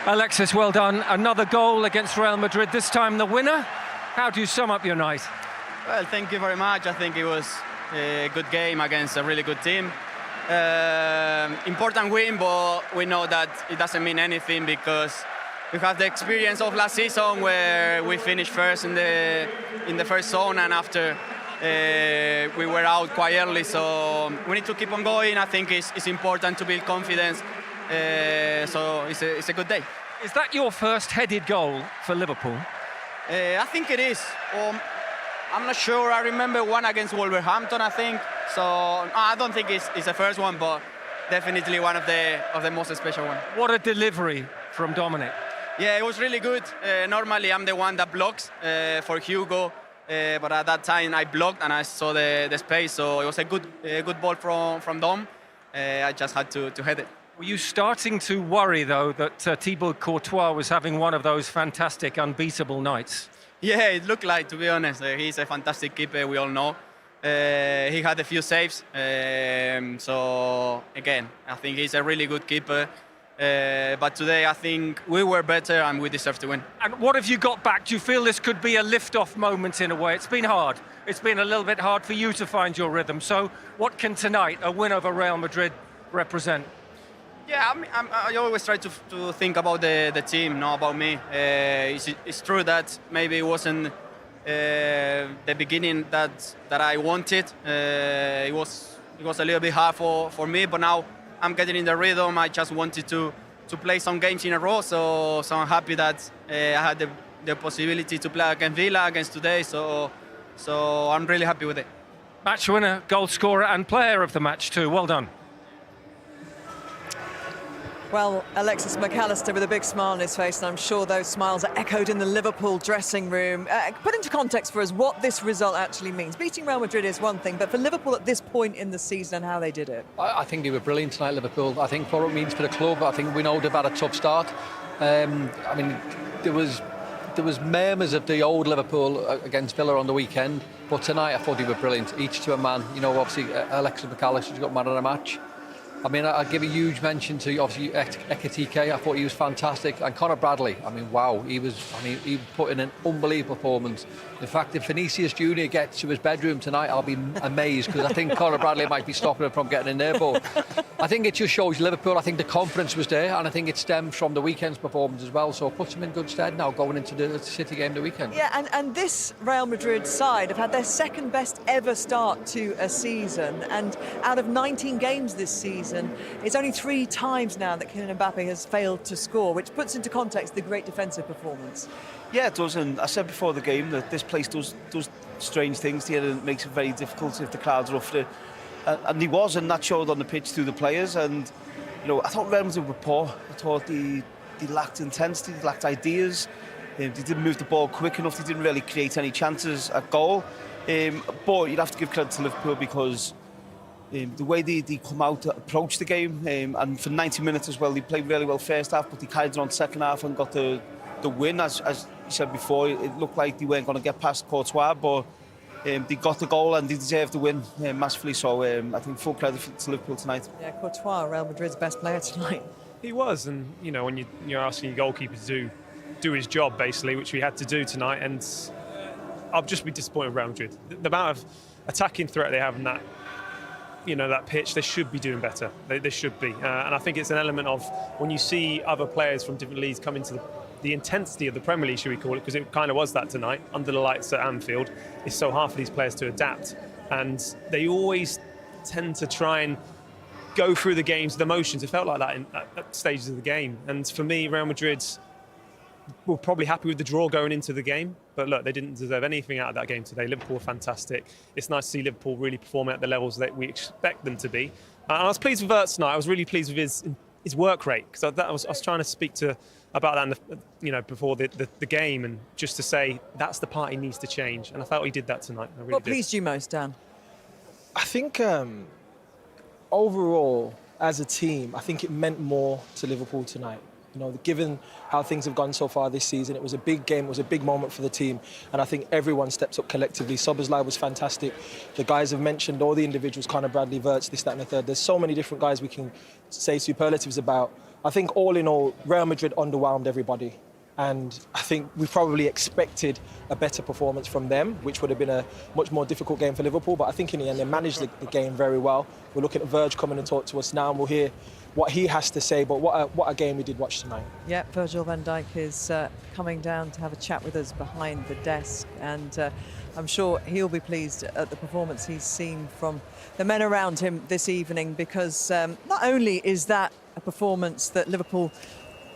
Alexis, well done. Another goal against Real Madrid, this time the winner. How do you sum up your night? Well, thank you very much. I think it was a good game against a really good team. Important win, but we know that it doesn't mean anything because we have the experience of last season where we finished first in the first zone, and after we were out quite early. So we need to keep on going. I think it's important to build confidence. So it's a good day. Is that your first headed goal for Liverpool? I think it is. I'm not sure. I remember one against Wolverhampton, I think. So I don't think it's the first one, but definitely one of the most special ones. What a delivery from Dominic. Yeah, it was really good. Normally I'm the one that blocks for Hugo, but at that time I blocked and I saw the space, so it was a good ball from Dom. I just had to head it. Were you starting to worry, though, that Thibaut Courtois was having one of those fantastic, unbeatable nights? Yeah, it looked like, to be honest. He's a fantastic keeper, we all know. He had a few saves. So, again, I think he's a really good keeper. But today, I think we were better and we deserve to win. And what have you got back? Do you feel this could be a lift-off moment in a way? It's been hard. It's been a little bit hard for you to find your rhythm. So what can tonight, a win over Real Madrid, represent? Yeah, I always try to think about the team, not about me. It's true that maybe it wasn't the beginning that I wanted. It was a little bit hard for me, but now I'm getting in the rhythm. I just wanted to play some games in a row, so I'm happy that I had the possibility to play against Villa against today. So I'm really happy with it. Match winner, goal scorer, and player of the match too. Well done. Well, Alexis McAllister with a big smile on his face, and I'm sure those smiles are echoed in the Liverpool dressing room. Put into context for us what this result actually means. Beating Real Madrid is one thing, but for Liverpool at this point in the season and how they did it. I think they were brilliant tonight, Liverpool. I think for what it means for the club, I think we know they've had a tough start. I mean, there was murmurs of the old Liverpool against Villa on the weekend, but tonight I thought they were brilliant, each to a man. You know, obviously Alexis McAllister's got man of the match. I mean, I'd give a huge mention to, obviously, Ekitike. I thought he was fantastic. And Conor Bradley, I mean, wow, he put in an unbelievable performance. In fact, if Vinicius Junior gets to his bedroom tonight, I'll be amazed, because I think Conor Bradley might be stopping him from getting in there. But I think it just shows Liverpool. I think the confidence was there, and I think it stems from the weekend's performance as well. So it puts them in good stead now going into the City game the weekend. Yeah, and this Real Madrid side have had their second best ever start to a season. And out of 19 games this season, it's only 3 times now that Kylian Mbappe has failed to score, which puts into context the great defensive performance. Yeah, it does, and I said before the game that this place does strange things here, and it makes it very difficult if the crowds are up for it. And he was, and that showed on the pitch through the players. And you know, I thought Real Madrid were poor. I thought they lacked intensity, they lacked ideas. They didn't move the ball quick enough. They didn't really create any chances at goal. But you'd have to give credit to Liverpool because the way they come out to approach the game, and for 90 minutes as well, they played really well first half, but they carried it on second half and got the win. As you said before, it looked like they weren't going to get past Courtois, but they got the goal and they deserved the win massively. So I think full credit to Liverpool tonight. Yeah, Courtois, Real Madrid's best player tonight. He was, and you know, when you're asking your goalkeeper to do his job basically, which we had to do tonight, and I'll just be disappointed with Real Madrid. The amount of attacking threat they have in that, you know, that pitch, they should be doing better. They should be, and I think it's an element of when you see other players from different leagues come into the intensity of the Premier League, should we call it, because it kind of was that tonight under the lights at Anfield. It's so hard for these players to adapt, and they always tend to try and go through the games, the motions. It felt like that at stages of the game, and for me, Real Madrid were probably happy with the draw going into the game, but look, they didn't deserve anything out of that game today. Liverpool were fantastic. It's nice to see Liverpool really performing at the levels that we expect them to be. And I was pleased with Wirtz tonight. I was really pleased with his work rate, because I was trying to speak about that before the game, and just to say that's the part he needs to change, and I felt he did that tonight. I really What did. pleased you most, Dan? I think overall, as a team, I think it meant more to Liverpool tonight. You know, given how things have gone so far this season, it was a big game, it was a big moment for the team, and I think everyone stepped up collectively. Szoboszlai was fantastic. The guys have mentioned all the individuals, Conor Bradley, Wirtz, this, that and the third. There's so many different guys we can say superlatives about, I think all in all, Real Madrid underwhelmed everybody. And I think we probably expected a better performance from them, which would have been a much more difficult game for Liverpool. But I think in the end, they managed the game very well. We're looking at Virg coming and talk to us now, and we'll hear what he has to say. But what a game we did watch tonight. Yeah, Virgil van Dijk is coming down to have a chat with us behind the desk. And I'm sure he'll be pleased at the performance he's seen from the men around him this evening, because not only is that a performance that Liverpool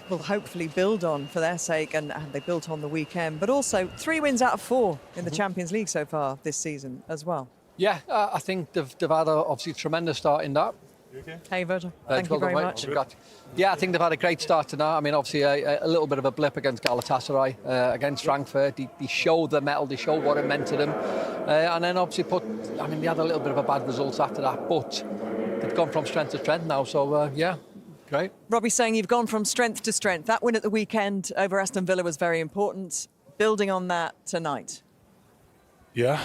will hopefully build on for their sake, and they built on the weekend, but also 3 wins out of 4 in the Champions League so far this season as well. Yeah, I think they've had obviously a tremendous start in that. Hey, Virgil, thank you very much. Yeah, I think they've had a great start to that. I mean, obviously a little bit of a blip against Galatasaray, against Frankfurt. They showed the mettle, they showed what it meant to them. And then obviously they had a little bit of a bad result after that, but they've gone from strength to strength now, so yeah. Great. Robbie's saying you've gone from strength to strength. That win at the weekend over Aston Villa was very important. Building on that tonight. Yeah,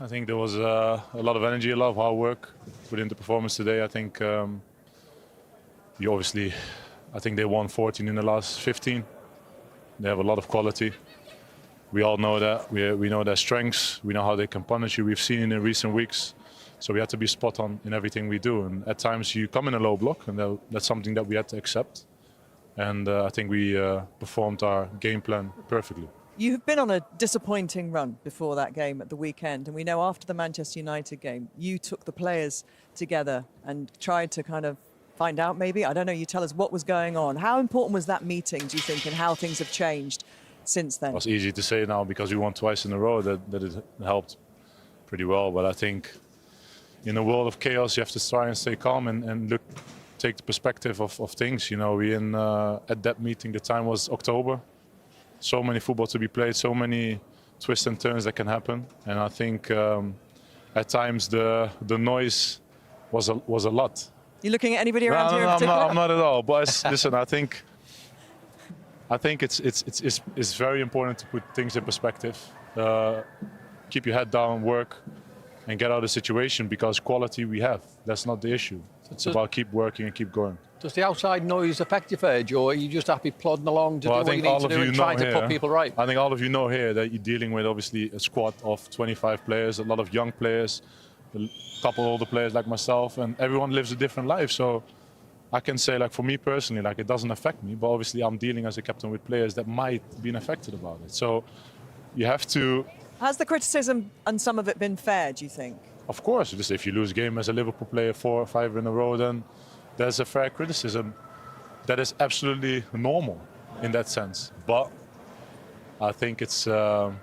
I think there was a lot of energy, a lot of hard work put into performance today. I think I think they won 14 in the last 15. They have a lot of quality. We all know that. We know their strengths. We know how they can punish you. We've seen it in recent weeks. So we had to be spot on in everything we do. And at times you come in a low block, and that's something that we had to accept. And I think we performed our game plan perfectly. You've been on a disappointing run before that game at the weekend. And we know after the Manchester United game, you took the players together and tried to kind of find out maybe, I don't know, you tell us what was going on. How important was that meeting, do you think, and how things have changed since then? It's easy to say now because we won twice in a row that it helped pretty well. But I think in a world of chaos, you have to try and stay calm and take the perspective of things. You know, at that meeting, the time was October. So many football to be played, so many twists and turns that can happen. And I think at times the noise was a lot. You looking at anybody around here in particular? I'm not at all. But listen, I think it's very important to put things in perspective. Keep your head down, work, and get out of the situation, because quality we have. That's not the issue. It's about keep working and keep going. Does the outside noise affect you, Virg, or are you just happy plodding along to do what you need to do and trying to put people right? I think all of you know here that you're dealing with obviously a squad of 25 players, a lot of young players, a couple older players like myself, and everyone lives a different life. So I can say, like, for me personally, like, it doesn't affect me, but obviously I'm dealing as a captain with players that might be affected about it. So you have to... Has the criticism and some of it been fair, do you think? Of course, just if you lose a game as a Liverpool player 4 or 5 in a row, then there's a fair criticism. That is absolutely normal in that sense. But I think it's over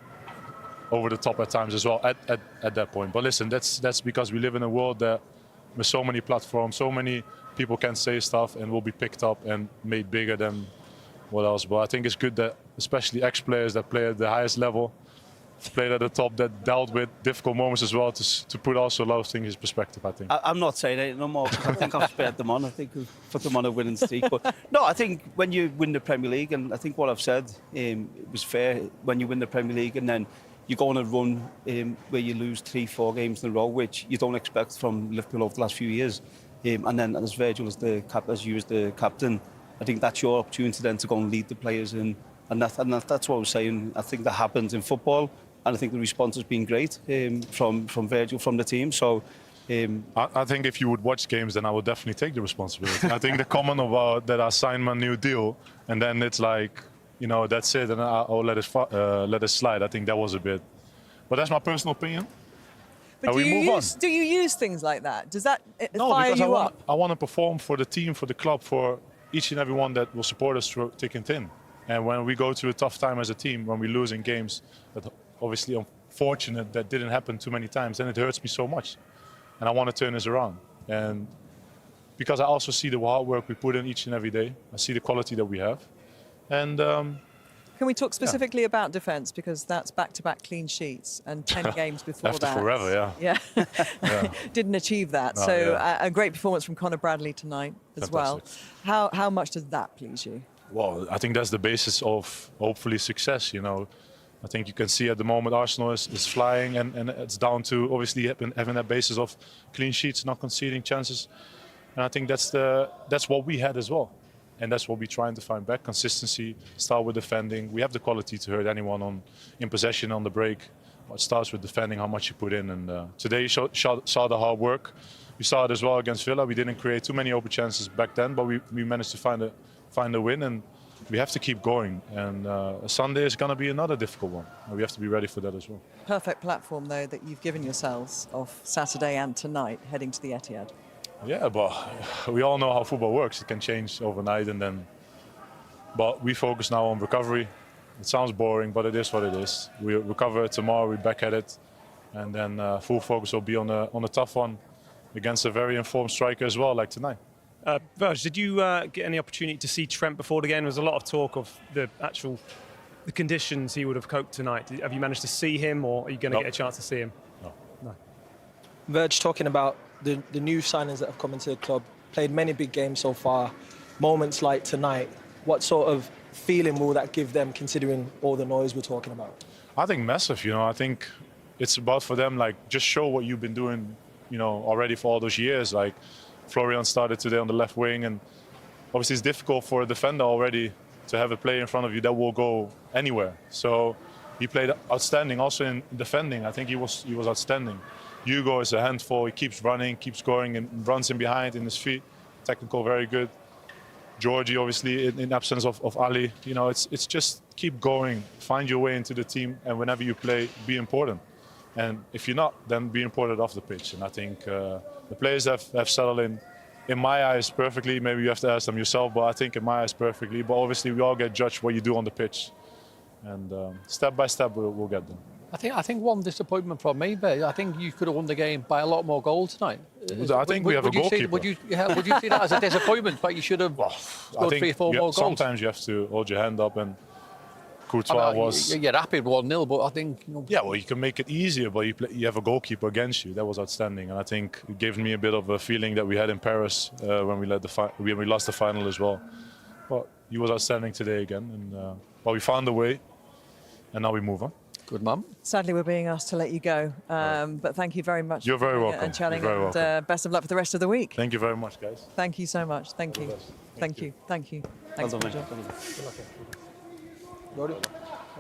the top at times as well at that point. But listen, that's because we live in a world that with so many platforms, so many people can say stuff and will be picked up and made bigger than what else. But I think it's good that especially ex-players that play at the highest level, played at the top, that dealt with difficult moments as well, to put also a lot of things in perspective, I think. I'm not saying it no more, because I think I've spared them on. I think we've put them on a winning streak. But no, I think when you win the Premier League, and I think what I've said, it was fair, when you win the Premier League and then you go on a run where you lose 3-4 games in a row, which you don't expect from Liverpool over the last few years. And then as Virgil as you as the captain, I think that's your opportunity then to go and lead the players in. And that's what I was saying. I think that happens in football. And I think the response has been great from Virgil, from the team. So I think if you would watch games, then I would definitely take the responsibility. I think the comment about that I signed my new deal, and then it's like, you know, that's it, and I'll let it slide. I think that was a bit. But that's my personal opinion. But do you use things like that? Does that fire you up? I want to perform for the team, for the club, for each and every one that will support us through thick and thin. And when we go through a tough time as a team, when we lose in games that obviously unfortunate that didn't happen too many times, and it hurts me so much. And I want to turn this around. And because I also see the hard work we put in each and every day, I see the quality that we have. And can we talk specifically about defence, because that's back-to-back clean sheets and 10 games before After that. forever, yeah. Didn't achieve that. No, so yeah. a great performance from Conor Bradley tonight as Fantastic. well. How much does that please you? Well, I think that's the basis of hopefully success, you know. I think you can see at the moment Arsenal is flying, and it's down to obviously having that basis of clean sheets, not conceding chances. And I think that's what we had as well. And that's what we're trying to find back. Consistency, start with defending. We have the quality to hurt anyone in possession, on the break. It starts with defending, how much you put in. And today you saw the hard work. We saw it as well against Villa. We didn't create too many open chances back then, but we managed to find a win. And we have to keep going. And Sunday is going to be another difficult one. And we have to be ready for that as well. Perfect platform, though, that you've given yourselves of Saturday and tonight, heading to the Etihad. Yeah, but we all know how football works. It can change overnight, and then. But we focus now on recovery. It sounds boring, but it is what it is. We recover tomorrow. We're back at it, and then full focus will be on a tough one against a very informed striker as well, like tonight. Virg, did you get any opportunity to see Trent before the game? There was a lot of talk of the conditions he would have coped tonight. Have you managed to see him, or are you going to get a chance to see him? No. Virg, talking about the new signings that have come into the club, played many big games so far, moments like tonight, what sort of feeling will that give them, considering all the noise we're talking about? I think massive, I think it's about for them, like, just show what you've been doing, already for all those years. Like, Florian started today on the left wing, and obviously it's difficult for a defender already to have a player in front of you that will go anywhere. So he played outstanding also in defending. I think he was outstanding. Hugo is a handful. He keeps running, keeps scoring, and runs in behind in his feet. Technical, very good. Georgie, obviously, in absence of Ali. It's just keep going, find your way into the team, and whenever you play, be important. And if you're not, then be important off the pitch. And I think the players have settled in my eyes, perfectly. Maybe you have to ask them yourself, but I think in my eyes, perfectly. But obviously, we all get judged what you do on the pitch. And step by step, we'll get them. I think one disappointment from me, but I think you could have won the game by a lot more goals tonight. I think we have a goalkeeper. Would you see that as a disappointment? But you should have scored 3 or 4 more goals. Sometimes you have to hold your hand up, and Courtois was. You're happy with 1-0, but I think. Yeah, well, you can make it easier, but you have a goalkeeper against you. That was outstanding, and I think it gave me a bit of a feeling that we had in Paris when we lost the final as well. But he was outstanding today again, and we found a way, and now we move on. Good, Mum. Sadly, we're being asked to let you go, but thank you very much. You're very welcome. And chatting, You're very welcome. and best of luck for the rest of the week. Thank you very much, guys. Thank you so much. Thank you. Thank you. Thank you. Thanks, Virgil.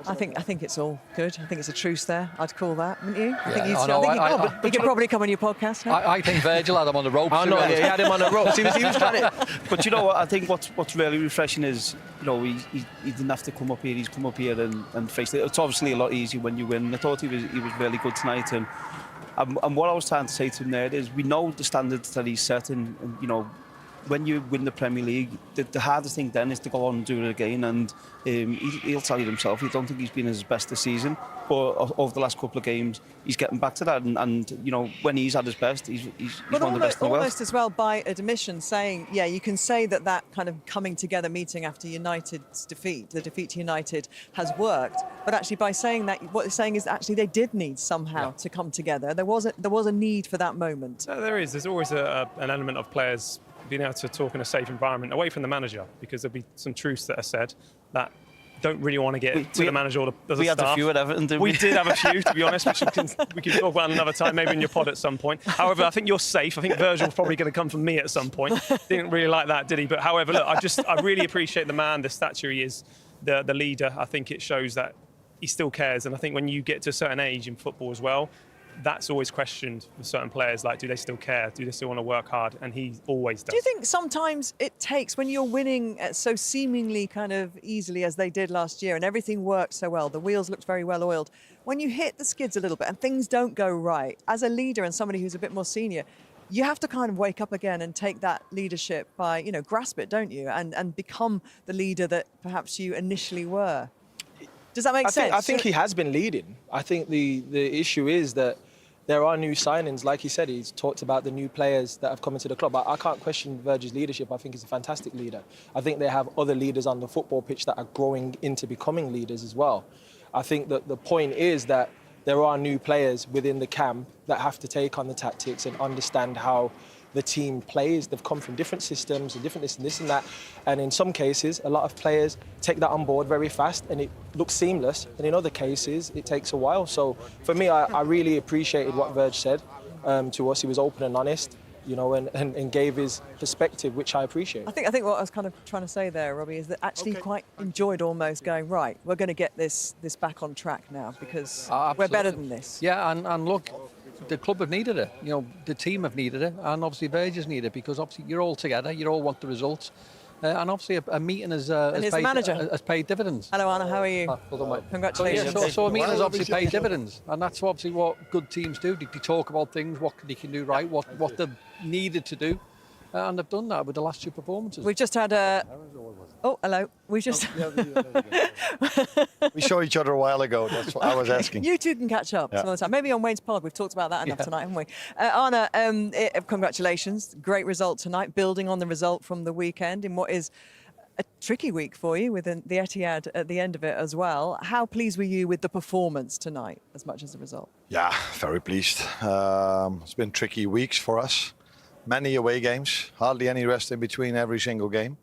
I think it's all good. I think it's a truce there. I'd call that, wouldn't you? I think he could probably come on your podcast. No? I think Virgil had him on the ropes. I know, he had him on the ropes. He was trying to. But you know what? I think what's really refreshing is, he didn't have to come up here. He's come up here and faced it. It's obviously a lot easier when you win. I thought he was really good tonight. And what I was trying to say to him there is, we know the standards that he's set, and when you win the Premier League, the hardest thing then is to go on and do it again. And he'll tell you himself, he don't think he's been his best this season, but over the last couple of games, he's getting back to that. And when he's at his best, he's one of the best in the world. Almost as well by admission, saying, yeah, you can say that kind of coming together meeting after United's defeat, the defeat to United, has worked. But actually, by saying that, what they're saying is actually they did need somehow to come together. There was a need for that moment. There is. There's always an element of players being able to talk in a safe environment away from the manager, because there'll be some truths that are said that don't really want to get to the manager or the staff. We had a few at Everton, didn't we? We did have a few, to be honest, which we can talk about another time, maybe in your pod at some point. However, I think you're safe. I think Virgil's probably going to come from me at some point. Didn't really like that, did he? But however, look, I really appreciate the man, the stature he is, the leader. I think it shows that he still cares. And I think when you get to a certain age in football as well, that's always questioned with certain players, like, do they still care? Do they still want to work hard? And he always does. Do you think sometimes it takes, when you're winning so seemingly kind of easily as they did last year, and everything worked so well, the wheels looked very well oiled, when you hit the skids a little bit and things don't go right, as a leader and somebody who's a bit more senior, you have to kind of wake up again and take that leadership by, grasp it, don't you? And become the leader that perhaps you initially were. Does that make sense? I think he has been leading. I think the issue is that there are new signings. Like he said, he's talked about the new players that have come into the club. I can't question Virgil's leadership. I think he's a fantastic leader. I think they have other leaders on the football pitch that are growing into becoming leaders as well. I think that the point is that there are new players within the camp that have to take on the tactics and understand how the team plays. They've come from different systems and different this and that. And in some cases, a lot of players take that on board very fast and it looks seamless. And in other cases, it takes a while. So for me, I really appreciated what Virg said to us. He was open and honest. and gave his perspective, which I appreciate. I think what I was kind of trying to say there, Robbie, is that actually quite enjoyed almost going, right, we're going to get this back on track now because we're better than this. Yeah, and look, the club have needed it. The team have needed it, and obviously Virgil's needed it because obviously you're all together, you all want the results. And obviously a meeting has paid dividends. Hello, Anna, how are you? Hold on, mate. Congratulations. So a meeting has obviously paid dividends, and that's obviously what good teams do. They talk about things, what they can do right, what they've needed to do, and they've done that with the last two performances. We've just had a... Oh, hello. We just... We saw each other a while ago. That's what I was asking. You two can catch up some other time. Maybe on Wayne's Pod. We've talked about that enough tonight, haven't we? Anna, congratulations. Great result tonight, building on the result from the weekend in what is a tricky week for you with the Etihad at the end of it as well. How pleased were you with the performance tonight as much as the result? Yeah, very pleased. It's been tricky weeks for us. Many away games, hardly any rest in between every single game.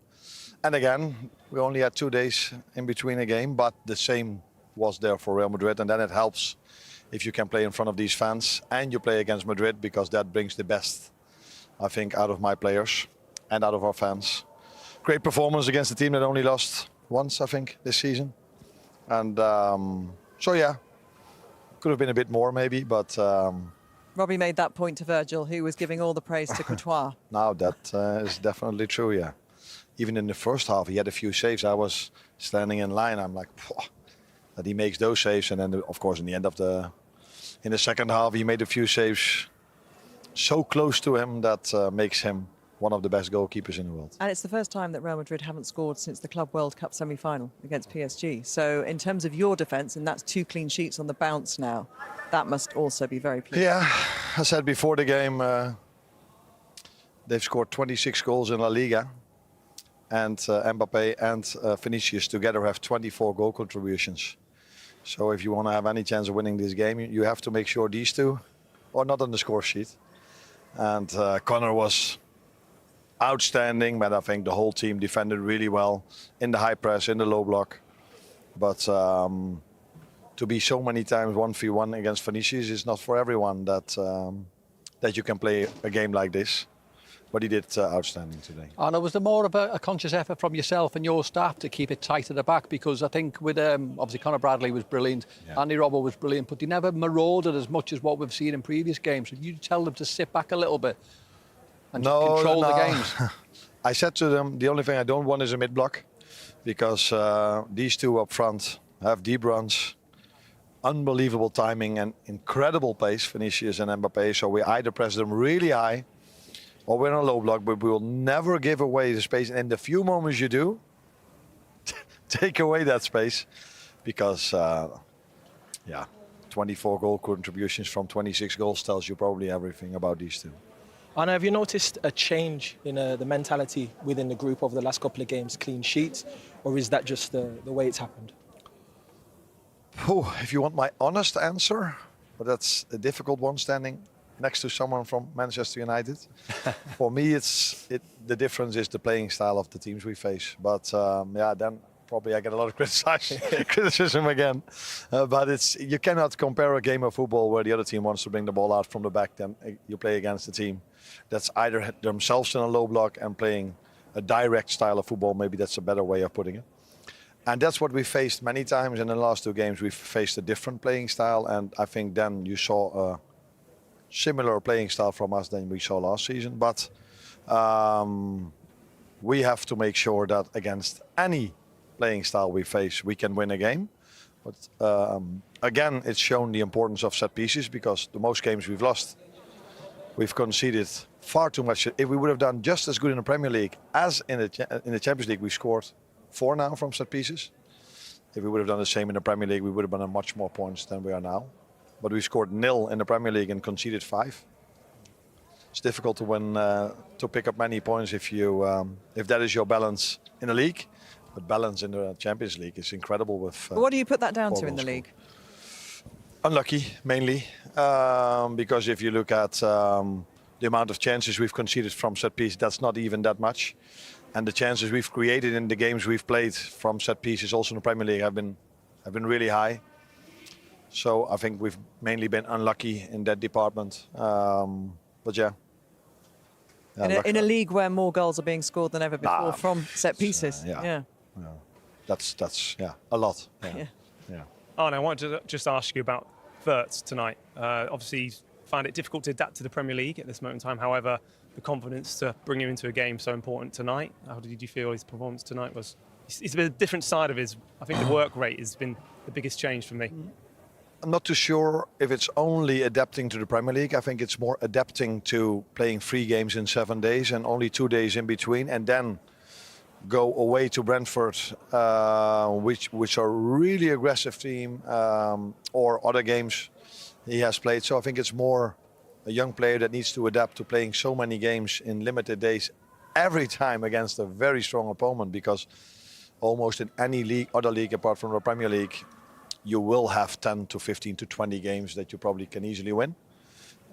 And again, we only had 2 days in between a game, but the same was there for Real Madrid. And then it helps if you can play in front of these fans and you play against Madrid, because that brings the best, I think, out of my players and out of our fans. Great performance against a team that only lost once, I think, this season. And so, yeah, could have been a bit more maybe, but... Robbie made that point to Virgil, who was giving all the praise to Courtois. Now that is definitely true, yeah. Even in the first half, he had a few saves. I was standing in line. I'm like, that he makes those saves. And then, of course, in the end of in the second half, he made a few saves so close to him that makes him one of the best goalkeepers in the world. And it's the first time that Real Madrid haven't scored since the Club World Cup semi-final against PSG. So in terms of your defence, and that's 2 clean sheets on the bounce now, that must also be very pleasing. Yeah, I said before the game, they've scored 26 goals in La Liga. And Mbappe and Vinicius together have 24 goal contributions. So if you want to have any chance of winning this game, you have to make sure these two are not on the score sheet. And Connor was outstanding, but I think the whole team defended really well in the high press, in the low block. But to be so many times 1v1 against Vinicius is not for everyone that you can play a game like this. But he did outstanding today. And was there more of a conscious effort from yourself and your staff to keep it tight at the back? Because I think with obviously Conor Bradley was brilliant, Andy Robbo was brilliant, but they never marauded as much as what we've seen in previous games. So you tell them to sit back a little bit and control the games. I said to them, the only thing I don't want is a mid block, because these two up front have deep runs, unbelievable timing and incredible pace, Vinicius and Mbappe. So we either press them really high, or we're in a low block, but we will never give away the space. And in the few moments you do, take away that space, because, 24 goal contributions from 26 goals tells you probably everything about these two. Anna, have you noticed a change in the mentality within the group over the last couple of games, clean sheets, or is that just the way it's happened? If you want my honest answer, but that's a difficult one, standing next to someone from Manchester United. For me, the difference is the playing style of the teams we face. But then probably I get a lot of criticism again. But you cannot compare a game of football where the other team wants to bring the ball out from the back, then you play against a team that's either themselves in a low block and playing a direct style of football. Maybe that's a better way of putting it. And that's what we faced many times in the last 2 games. We've faced a different playing style, and I think then you saw a similar playing style from us than we saw last season. But we have to make sure that against any playing style we face, we can win a game. But again, it's shown the importance of set pieces, because the most games we've lost, we've conceded far too much. If we would have done just as good in the Premier League as in the Champions League, we scored 4 now from set pieces. If we would have done the same in the Premier League, we would have been on much more points than we are now. But we scored 0 in the Premier League and conceded 5. It's difficult to win, to pick up many points if that is your balance in the league. But balance in the Champions League is incredible. What do you put that down to in the league? Unlucky, mainly, because if you look at the amount of chances we've conceded from set piece, that's not even that much. And the chances we've created in the games we've played from set pieces, also in the Premier League, have been really high. So I think we've mainly been unlucky in that department. But yeah, in a league where more goals are being scored than ever before from set pieces. That's a lot. Yeah. Oh, and I wanted to just ask you about Wirtz tonight. Obviously, you found it difficult to adapt to the Premier League at this moment in time. However, the confidence to bring him into a game so important tonight. How did you feel his performance tonight was? It's been a different side of his. I think the work rate has been the biggest change for me. I'm not too sure if it's only adapting to the Premier League. I think it's more adapting to playing 3 games in 7 days and only 2 days in between, and then go away to Brentford, which are really aggressive team, or other games he has played. So I think it's more a young player that needs to adapt to playing so many games in limited days every time against a very strong opponent, because almost in any league, other league apart from the Premier League, you will have 10 to 15 to 20 games that you probably can easily win.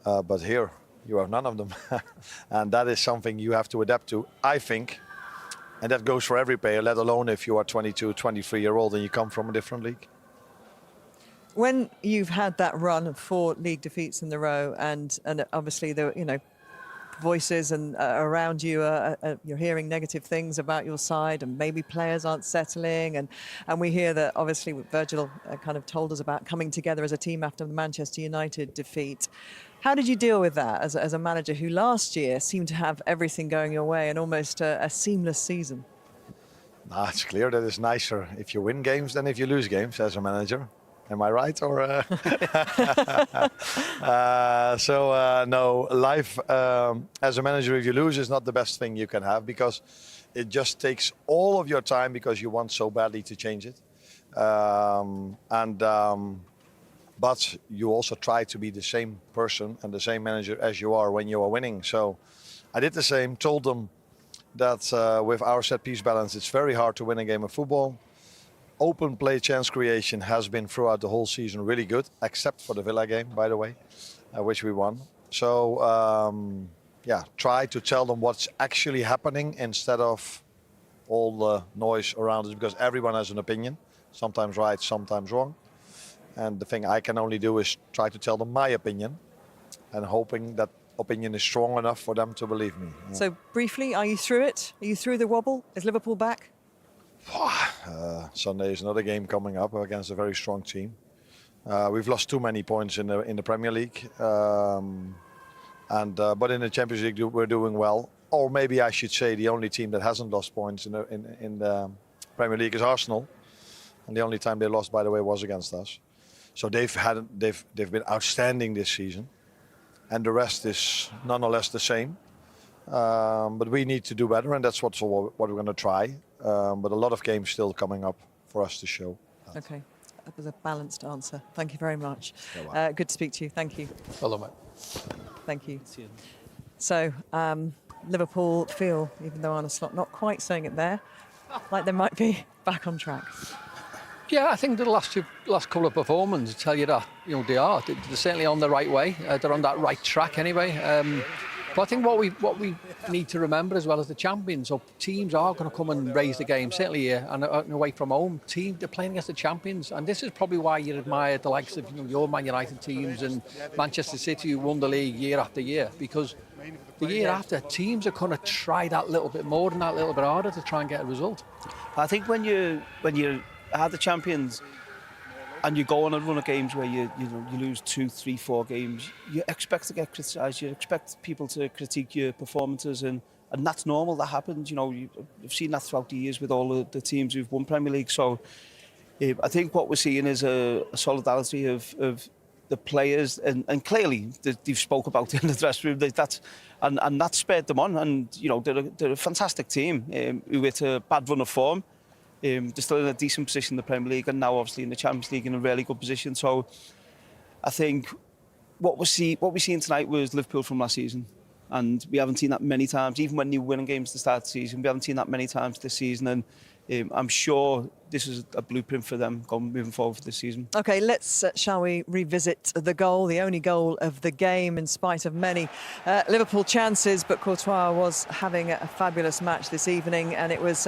But here, you have none of them. And that is something you have to adapt to, I think. And that goes for every player, let alone if you are 22, 23-year-old and you come from a different league. When you've had that run of 4 league defeats in a row, and obviously the voices and around you you're hearing negative things about your side, and maybe players aren't settling, and we hear that obviously Virgil kind of told us about coming together as a team after the Manchester United defeat. How did you deal with that as a manager who last year seemed to have everything going your way and almost a seamless season? It's clear that it's nicer if you win games than if you lose games as a manager. Am I right? Or no, life as a manager, if you lose, is not the best thing you can have, because it just takes all of your time because you want so badly to change it. But you also try to be the same person and the same manager as you are when you are winning. So I did the same, told them that with our set piece balance, it's very hard to win a game of football. Open play chance creation has been throughout the whole season really good, except for the Villa game, by the way, which we won. So try to tell them what's actually happening instead of all the noise around us, because everyone has an opinion, sometimes right, sometimes wrong. And the thing I can only do is try to tell them my opinion, and hoping that opinion is strong enough for them to believe me. Yeah. So briefly, are you through it? Are you through the wobble? Is Liverpool back? Sunday is another game coming up against a very strong team. We've lost too many points in the Premier League, but in the Champions League we're doing well. Or maybe I should say the only team that hasn't lost points in the Premier League is Arsenal, and the only time they lost, by the way, was against us. So they've been outstanding this season, and the rest is nonetheless the same. But we need to do better, and that's what we're going to try. But a lot of games still coming up for us to show. Okay, that was a balanced answer. Thank you very much. Good to speak to you. Thank you. Hello, mate. Thank you. So Liverpool feel, even though Arne Slot not quite saying it there, like they might be back on track. Yeah, I think the last couple of performances tell you that they are. They're certainly on the right way. They're on that right track anyway. But I think what we need to remember as well as the champions, so teams are going to come and raise the game, certainly here and away from home. They're playing against the champions, and this is probably why you admire the likes of your Man United teams and Manchester City, who won the league year after year, because the year after, teams are going to try that little bit more and that little bit harder to try and get a result. I think when you are the champions and you go on a run of games where you lose 2, 3, 4 games, you expect to get criticised. You expect people to critique your performances, and that's normal. That happens. You've seen that throughout the years with all the teams who've won Premier League. So I think what we're seeing is a solidarity of the players, and clearly they've spoke about it in the dressing room. And that spurred them on. And they're a fantastic team who hit a bad run of form. They're still in a decent position in the Premier League, and now obviously in the Champions League in a really good position. So I think what we're seeing tonight was Liverpool from last season, and we haven't seen that many times. Even when they were winning games to start the season, we haven't seen that many times this season, and I'm sure this is a blueprint for them moving forward for this season. OK, let's, shall we revisit the goal, the only goal of the game in spite of many Liverpool chances, but Courtois was having a fabulous match this evening, and it was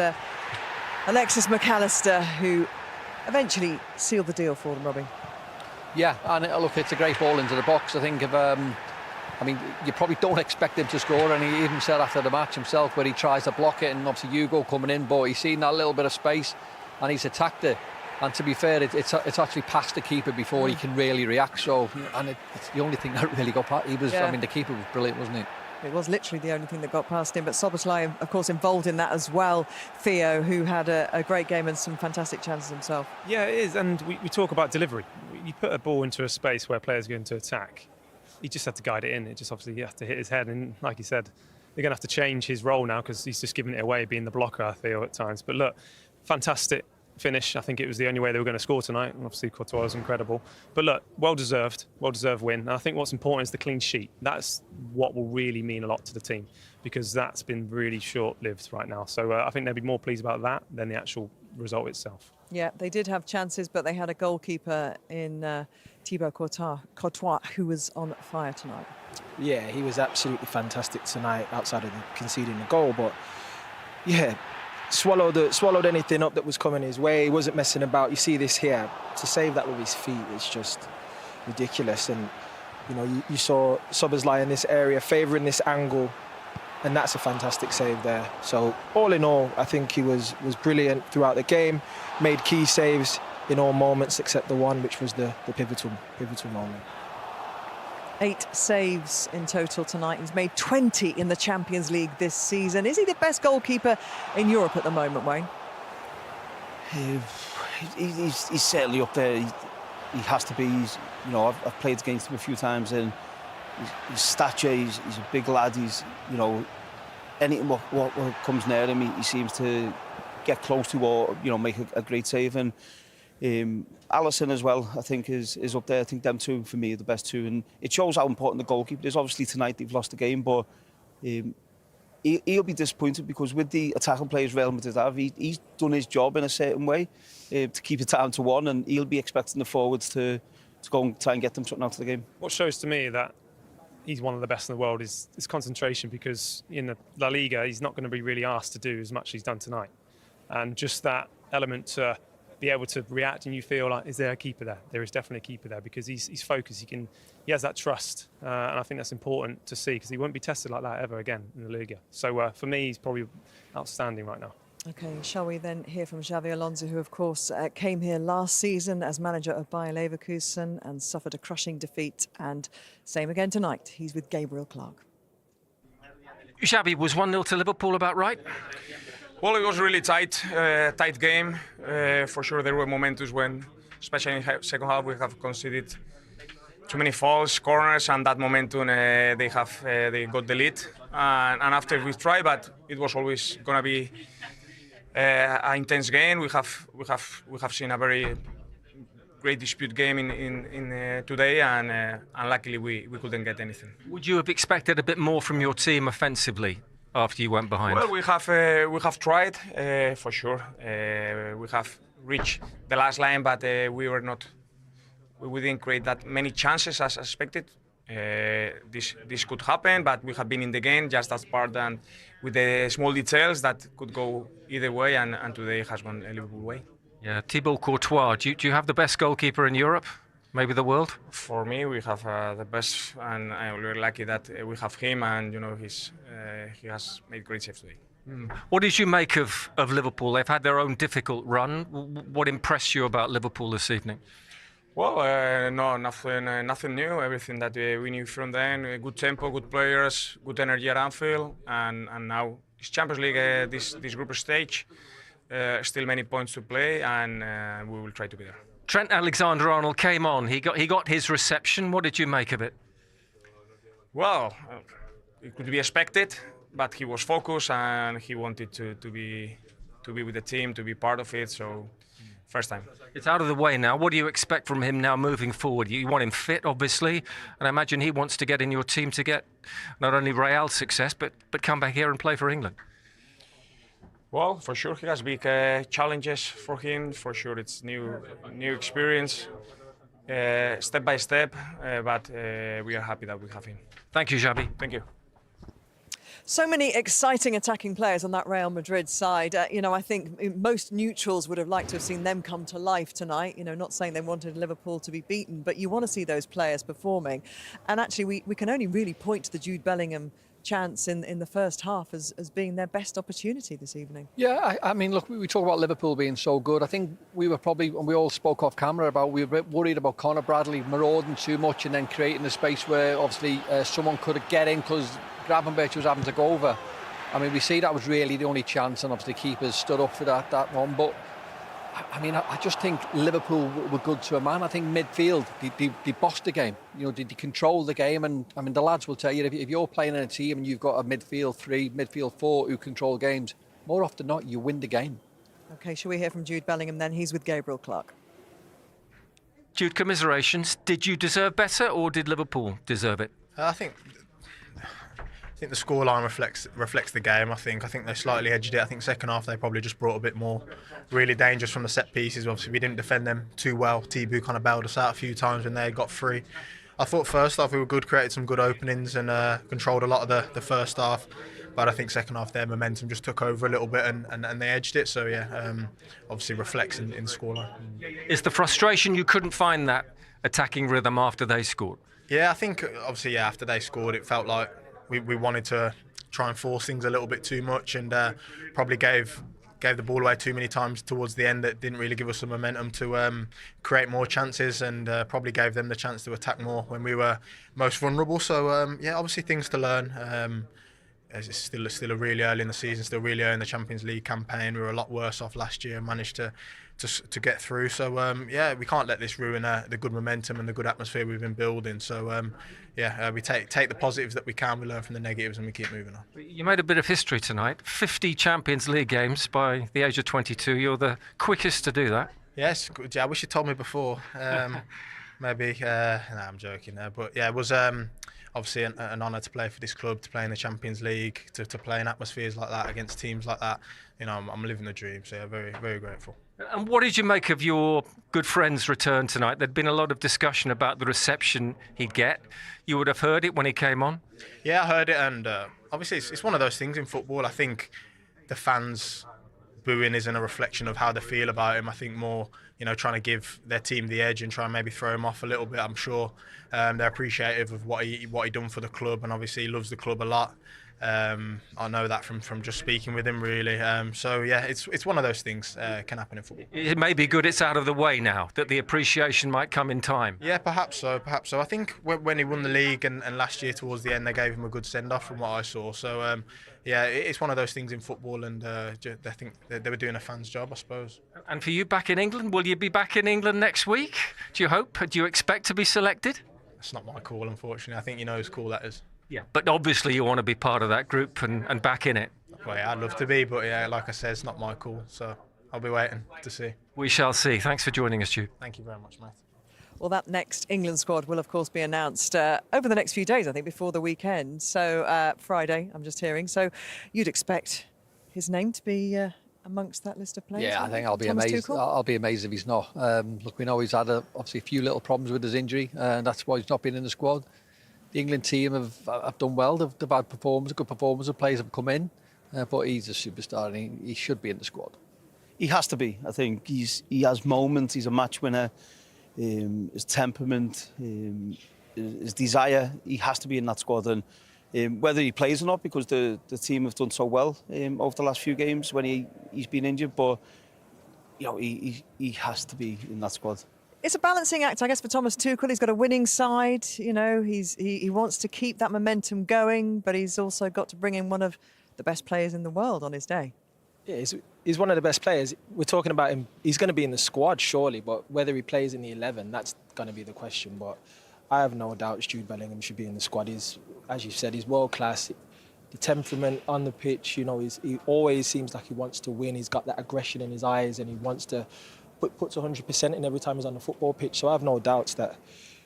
Alexis McAllister who eventually sealed the deal for them, Robbie. Yeah, and look, it's a great ball into the box. I think if I mean, you probably don't expect him to score, and he even said after the match himself where he tries to block it, and obviously Hugo coming in, but he's seen that little bit of space and he's attacked it. And to be fair, it's actually past the keeper before he can really react. So, and it's the only thing that really got past. I mean, the keeper was brilliant, wasn't he? It was literally the only thing that got past him, but Szoboszlai, of course, involved in that as well. Theo, who had a great game and some fantastic chances himself. Yeah, it is, and we talk about delivery. You put a ball into a space where players are going to attack. He just had to guide it in. It just obviously he has to hit his head, and like you said, they're going to have to change his role now because he's just giving it away, being the blocker, I feel, at times. But look, fantastic finish. I think it was the only way they were going to score tonight, and obviously Courtois was incredible. But look, well deserved win. And I think what's important is the clean sheet. That's what will really mean a lot to the team, because that's been really short-lived right now. So I think they'll be more pleased about that than the actual result itself. Yeah, they did have chances, but they had a goalkeeper in Thibaut Courtois, who was on fire tonight. Yeah, he was absolutely fantastic tonight, outside of conceding the goal. But yeah, swallowed anything up that was coming his way. He wasn't messing about. You see this here, to save that with his feet, it's just ridiculous. And you know, you saw Szoboszlai in this area, favouring this angle, and that's a fantastic save there. So all in all, I think he was brilliant throughout the game, made key saves in all moments except the one, which was the pivotal moment. 8 saves in total tonight. He's made 20 in the Champions League this season. Is he the best goalkeeper in Europe at the moment, Wayne? He's certainly up there. He has to be. You know, I've played against him a few times, and his stature, he's a big lad. He's, you know, anything what comes near him, he seems to get close to or, you know, make a great save. And Allister as well, I think, is up there. I think them two, for me, are the best two. And it shows how important the goalkeeper is. Obviously, tonight they've lost the game, but he'll be disappointed because with the attacking players Real Madrid have, he's done his job in a certain way to keep it down to 1, and he'll be expecting the forwards to go and try and get them something out of the game. What shows to me that he's one of the best in the world is his concentration, because in the La Liga, he's not going to be really asked to do as much as he's done tonight. And just that element to be able to react, and you feel like, is there a keeper there? There is definitely a keeper there, because he's focused. He has that trust, and I think that's important to see, because he won't be tested like that ever again in the Liga. So for me, he's probably outstanding right now. OK, shall we then hear from Xabi Alonso, who, of course, came here last season as manager of Bayer Leverkusen and suffered a crushing defeat. And same again tonight. He's with Gabriel Clark. Xabi, was 1-0 to Liverpool about right? Well, it was really tight game. For sure, there were momentum when, especially in the second half, we have conceded too many fouls, corners, and that momentum they got the lead. And after we tried, but it was always gonna be an intense game. We have seen a very great dispute game in today, and luckily we couldn't get anything. Would you have expected a bit more from your team offensively after you went behind? Well, we have tried for sure. We have reached the last line, but we didn't create that many chances as expected. This could happen, but we have been in the game just as part, and with the small details that could go either way, and today has gone a Liverpool way. Yeah, Thibaut Courtois. Do you have the best goalkeeper in Europe? Maybe the world? For me, we have the best, and I'm really lucky that we have him, and you know he has made great saves today. What did you make of Liverpool? They've had their own difficult run. What impressed you about Liverpool this evening? Well, no, nothing new. Everything that we knew from then. Good tempo, good players, good energy at Anfield, and now it's Champions League, this group stage. Still many points to play, and we will try to be there. Trent Alexander-Arnold came on. He got his reception. What did you make of it? Well, it could be expected, but he was focused and he wanted to be with the team, to be part of it. So, first time. It's out of the way now. What do you expect from him now moving forward? You want him fit, obviously, and I imagine he wants to get in your team to get not only Real's success, but come back here and play for England. Well, for sure he has big challenges for him. For sure it's new experience, step by step, but we are happy that we have him. Thank you, Xabi. Thank you. So many exciting attacking players on that Real Madrid side. I think most neutrals would have liked to have seen them come to life tonight. Not saying they wanted Liverpool to be beaten, but you want to see those players performing. And actually, we can only really point to the Jude Bellingham chance in the first half as being their best opportunity this evening. Yeah, I mean, look, we talk about Liverpool being so good. I think we were probably, and we all spoke off camera about, we were worried about Conor Bradley marauding too much and then creating a space where obviously someone could get in because Gravenberch was having to go over. I mean, we see that was really the only chance, and obviously keepers stood up for that one. But I mean, I just think Liverpool were good to a man. I think midfield, they bossed the game. They control the game, and I mean, the lads will tell you if you're playing in a team and you've got a midfield 3, midfield 4 who control games, more often than not, you win the game. OK, shall we hear from Jude Bellingham then? He's with Gabriel Clark. Jude, commiserations. Did you deserve better, or did Liverpool deserve it? I think the scoreline reflects the game. I think they slightly edged it. I think second half they probably just brought a bit more. Really dangerous from the set pieces. Obviously we didn't defend them too well. Tibu kind of bailed us out a few times when they got free. I thought first half we were good, created some good openings and controlled a lot of the first half. But I think second half their momentum just took over a little bit and they edged it. So yeah, obviously reflects in the scoreline. Is the frustration you couldn't find that attacking rhythm after they scored? Yeah, I think obviously after they scored it felt like we wanted to try and force things a little bit too much and probably gave the ball away too many times towards the end that didn't really give us the momentum to create more chances and probably gave them the chance to attack more when we were most vulnerable. So yeah, obviously things to learn. It's still really early in the season, still really early in the Champions League campaign. We were a lot worse off last year, managed to get through. So yeah, we can't let this ruin the good momentum and the good atmosphere we've been building. So yeah, we take the positives that we can, we learn from the negatives, and we keep moving on. You made a bit of history tonight. 50 Champions League games by the age of 22. You're the quickest to do that. Yes, I wish you told me before. Maybe. No, I'm joking. But yeah, it was obviously an honour to play for this club, to play in the Champions League, to play in atmospheres like that against teams like that. I'm living the dream. So yeah, very, very grateful. And what did you make of your good friend's return tonight? There'd been a lot of discussion about the reception he'd get. You would have heard it when he came on? Yeah, I heard it, and obviously it's one of those things in football. I think the fans booing isn't a reflection of how they feel about him. I think more, trying to give their team the edge and try and maybe throw him off a little bit. I'm sure they're appreciative of what he done for the club, and obviously he loves the club a lot. I know that from just speaking with him, really. So yeah, it's one of those things can happen in football. It may be good it's out of the way now, that the appreciation might come in time. Yeah, perhaps so. I think when he won the league and last year towards the end, they gave him a good send-off from what I saw. So yeah, it's one of those things in football, and I think they were doing a fan's job, I suppose. And for you back in England, will you be back in England next week? Do you hope? Do you expect to be selected? That's not my call, unfortunately. I think you know whose call that is. Yeah, but obviously you want to be part of that group and back in it. Well, yeah, I'd love to be, but yeah, like I said, it's not my call, so I'll be waiting to see. We shall see. Thanks for joining us, Jude. Thank you very much, mate. Well, that next England squad will, of course, be announced over the next few days, I think, before the weekend. So Friday, I'm just hearing. So you'd expect his name to be amongst that list of players? Yeah, I think I'll be amazed. I'll be amazed if he's not. Look, we know he's had obviously a few little problems with his injury, and that's why he's not been in the squad. The England team have done well. They've had good performance. Players have come in, but he's a superstar and he should be in the squad. He has to be. I think he has moments. He's a match winner. His temperament, his desire, he has to be in that squad. And whether he plays or not, because the team have done so well over the last few games when he's been injured, but he has to be in that squad. It's a balancing act, I guess, for Thomas Tuchel. He's got a winning side. He wants to keep that momentum going, but he's also got to bring in one of the best players in the world on his day. Yeah, he's one of the best players. We're talking about him. He's going to be in the squad, surely, but whether he plays in the 11, that's going to be the question. But I have no doubt Jude Bellingham should be in the squad. He's, as you said, he's world class. The temperament on the pitch, he always seems like he wants to win. He's got that aggression in his eyes, and he wants to puts 100% in every time he's on the football pitch. So I have no doubts that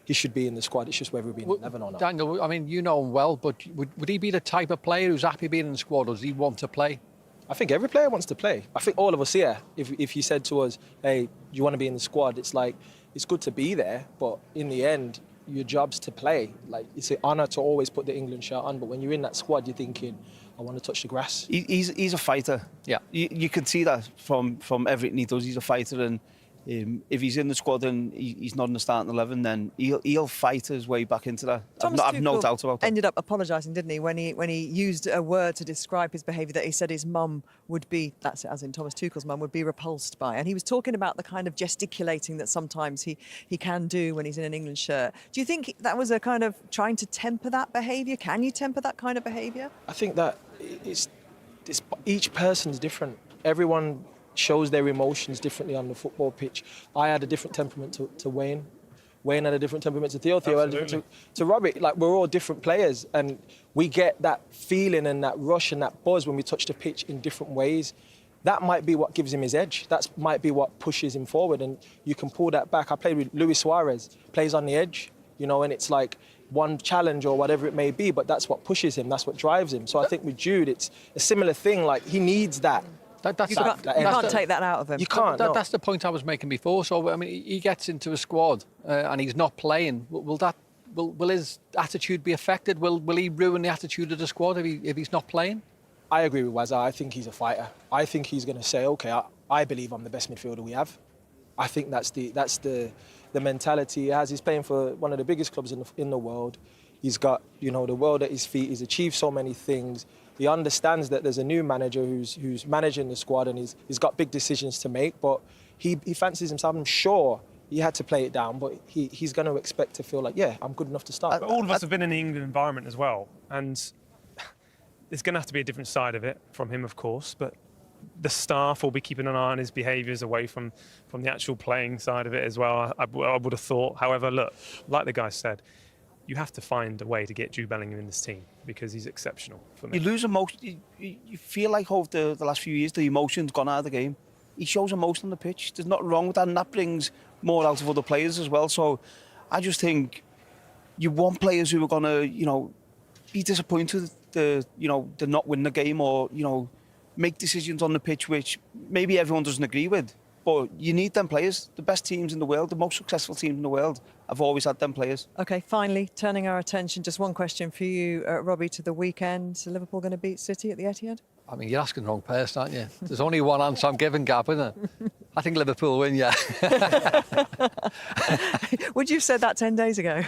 he should be in the squad. It's just whether he'll be in 11 or not. Daniel, I mean, you know him well, but would he be the type of player who's happy being in the squad, or does he want to play? I think every player wants to play. I think all of us here, if you said to us, hey, do you want to be in the squad? It's like, it's good to be there, but in the end, your job's to play. Like, it's an honour to always put the England shirt on, but when you're in that squad, you're thinking, I want to touch the grass. He's a fighter. Yeah. You can see that from everything he does. He's a fighter, and if he's in the squad and he's not in the starting 11, then he'll fight his way back into that. I've no doubt about that. Ended up apologising, didn't he, when he used a word to describe his behaviour that he said his mum would be, that's it, as in Thomas Tuchel's mum, would be repulsed by. And he was talking about the kind of gesticulating that sometimes he can do when he's in an England shirt. Do you think that was a kind of trying to temper that behaviour? Can you temper that kind of behaviour? I think that it's each person's different. Everyone shows their emotions differently on the football pitch. I had a different temperament to Wayne. Wayne had a different temperament to Theo. Theo had a different to Robbie. Like, we're all different players, and we get that feeling and that rush and that buzz when we touch the pitch in different ways. That might be what gives him his edge. That might be what pushes him forward, and you can pull that back. I played with Luis Suarez, plays on the edge, you know, and it's like one challenge or whatever it may be, but that's what pushes him, that's what drives him. So I think with Jude, it's a similar thing. Like, he needs that. You can't take that out of him. You can't. That's the point I was making before. So I mean, he gets into a squad and he's not playing. Will his attitude be affected? Will he ruin the attitude of the squad if he's not playing? I agree with Wazza. I think he's a fighter. I think he's going to say, okay, I believe I'm the best midfielder we have. I think that's the mentality he has. He's playing for one of the biggest clubs in the world. He's got, you know, the world at his feet. He's achieved so many things. He understands that there's a new manager who's managing the squad, and he's got big decisions to make, but he fancies himself. I'm sure he had to play it down, but he's going to expect to feel like, yeah, I'm good enough to start. But all of us have been in the England environment as well, and there's going to have to be a different side of it from him, of course, but the staff will be keeping an eye on his behaviours away from the actual playing side of it as well, I would have thought. However, look, like the guy said, you have to find a way to get Jude Bellingham in this team because he's exceptional for me. You lose emotion. You feel like over the last few years, the emotion's gone out of the game. He shows emotion on the pitch. There's nothing wrong with that, and that brings more out of other players as well. So I just think you want players who are going to, you know, be disappointed to not win the game, or, you know, make decisions on the pitch which maybe everyone doesn't agree with. But you need them players. The best teams in the world, the most successful teams in the world, have always had them players. OK, finally, turning our attention, just one question for you, Robbie, to the weekend. Is Liverpool going to beat City at the Etihad? I mean, you're asking the wrong person, aren't you? There's only one answer I'm giving, Gab, isn't it? I think Liverpool win, yeah. Would you have said that 10 days ago?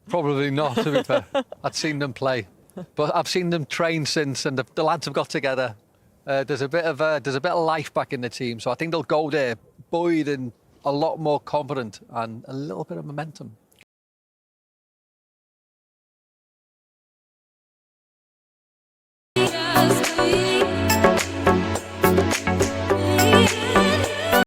Probably not, to be fair. I'd seen them play. But I've seen them train since, and the lads have got together. There's a bit of life back in the team, so I think they'll go there buoyed and a lot more confident and a little bit of momentum.